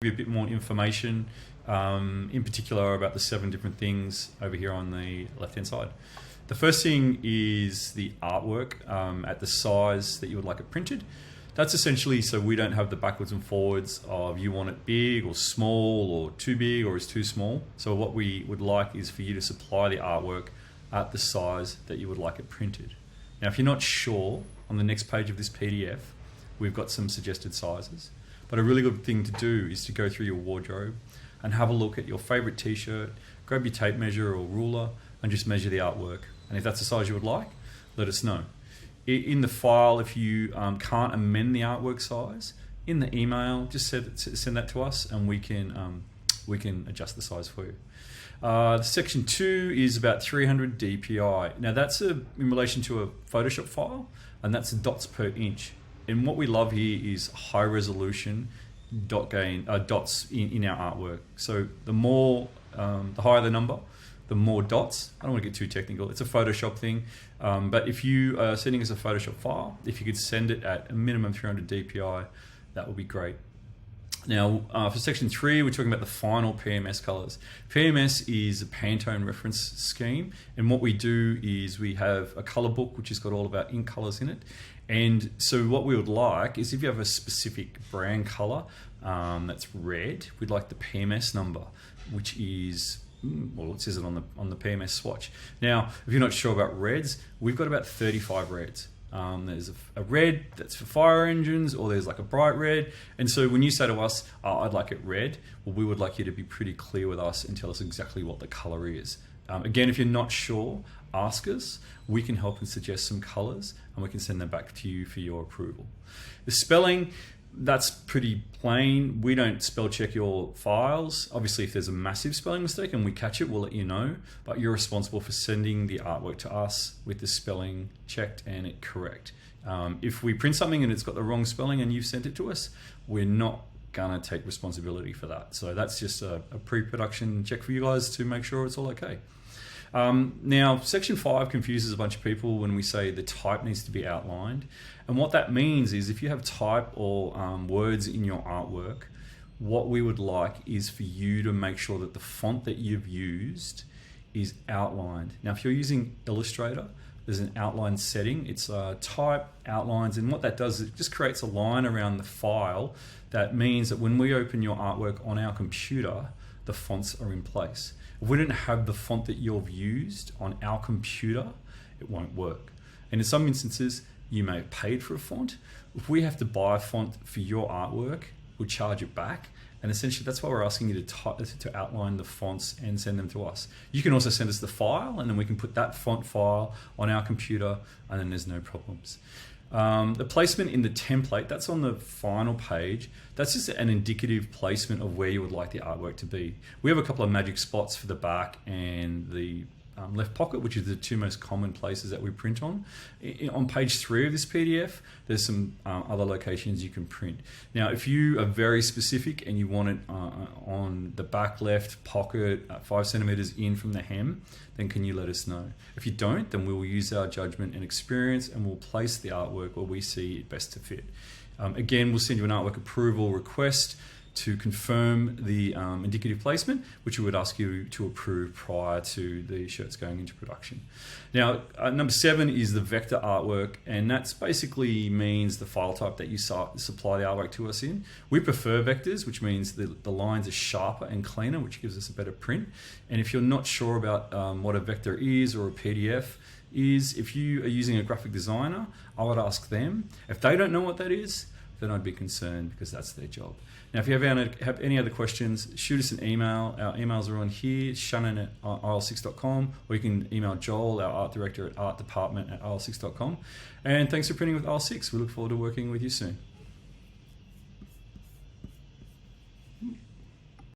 you a bit more information, in particular about the 7 different things over here on the left-hand side. The first thing is the artwork at the size that you would like it printed. That's essentially so we don't have the backwards and forwards of you want it big or small or too big or is too small. So what we would like is for you to supply the artwork at the size that you would like it printed. Now, if you're not sure, on the next page of this PDF, we've got some suggested sizes. But a really good thing to do is to go through your wardrobe and have a look at your favorite t-shirt, grab your tape measure or ruler and just measure the artwork. And if that's the size you would like, let us know. In the file, if you can't amend the artwork size, in the email, just send that to us and we can adjust the size for you. Section 2 is about 300 dpi. Now that's in relation to a Photoshop file, and that's dots per inch. And what we love here is high resolution dots in our artwork. So the more, the higher the number, the more dots. I don't want to get too technical. It's a Photoshop thing. But if you are sending us a Photoshop file, if you could send it at a minimum 300 dpi, that would be great. Now, for section 3, we're talking about the final PMS colors. PMS is a Pantone reference scheme, and what we do is we have a color book which has got all of our ink colors in it. And so what we would like is if you have a specific brand color that's red, we'd like the PMS number, which is, well, it says it on the PMS swatch. Now, if you're not sure about reds, we've got about 35 reds. There's a red that's for fire engines, or there's like a bright red. And so when you say to us, oh, I'd like it red, well, we would like you to be pretty clear with us and tell us exactly what the color is. Again, if you're not sure, ask us. We can help and suggest some colors and we can send them back to you for your approval. The spelling, that's pretty plain. We don't spell check your files. Obviously, if there's a massive spelling mistake and we catch it, we'll let you know, but you're responsible for sending the artwork to us with the spelling checked and it correct. If we print something and it's got the wrong spelling and you've sent it to us, we're not gonna take responsibility for that. So that's just a pre-production check for you guys to make sure it's all okay. Now, section 5 confuses a bunch of people when we say the type needs to be outlined. And what that means is if you have type or words in your artwork, what we would like is for you to make sure that the font that you've used is outlined. Now, if you're using Illustrator, there's an outline setting. It's type, outlines, and what that does is it just creates a line around the file. That means that when we open your artwork on our computer, the fonts are in place. If we don't have the font that you've used on our computer, it won't work. And in some instances, you may have paid for a font. If we have to buy a font for your artwork, we'll charge it back. And essentially, that's why we're asking you to outline the fonts and send them to us. You can also send us the file, and then we can put that font file on our computer, and then there's no problems. The placement in the template, that's on the final page. That's just an indicative placement of where you would like the artwork to be. We have a couple of magic spots for the back and the left pocket, which is the 2 most common places that we print on. On page 3 of this PDF, there's some other locations you can print. Now, if you are very specific and you want it on the back left pocket, 5 centimeters in from the hem, then can you let us know? If you don't, then we will use our judgment and experience and we'll place the artwork where we see it best to fit. Again, we'll send you an artwork approval request to confirm the indicative placement, which we would ask you to approve prior to the shirts going into production. Now, number 7 is the vector artwork, and that's basically means the file type that you supply the artwork to us in. We prefer vectors, which means the lines are sharper and cleaner, which gives us a better print. And if you're not sure about what a vector is or a PDF is, if you are using a graphic designer, I would ask them. If they don't know what that is, then I'd be concerned because that's their job. Now, if you have any other questions, shoot us an email. Our emails are on here, Shannon@Aisle6ix.com, or you can email Joel, our art director at artdepartment@Aisle6ix.com. And thanks for printing with Aisle6ix. We look forward to working with you soon.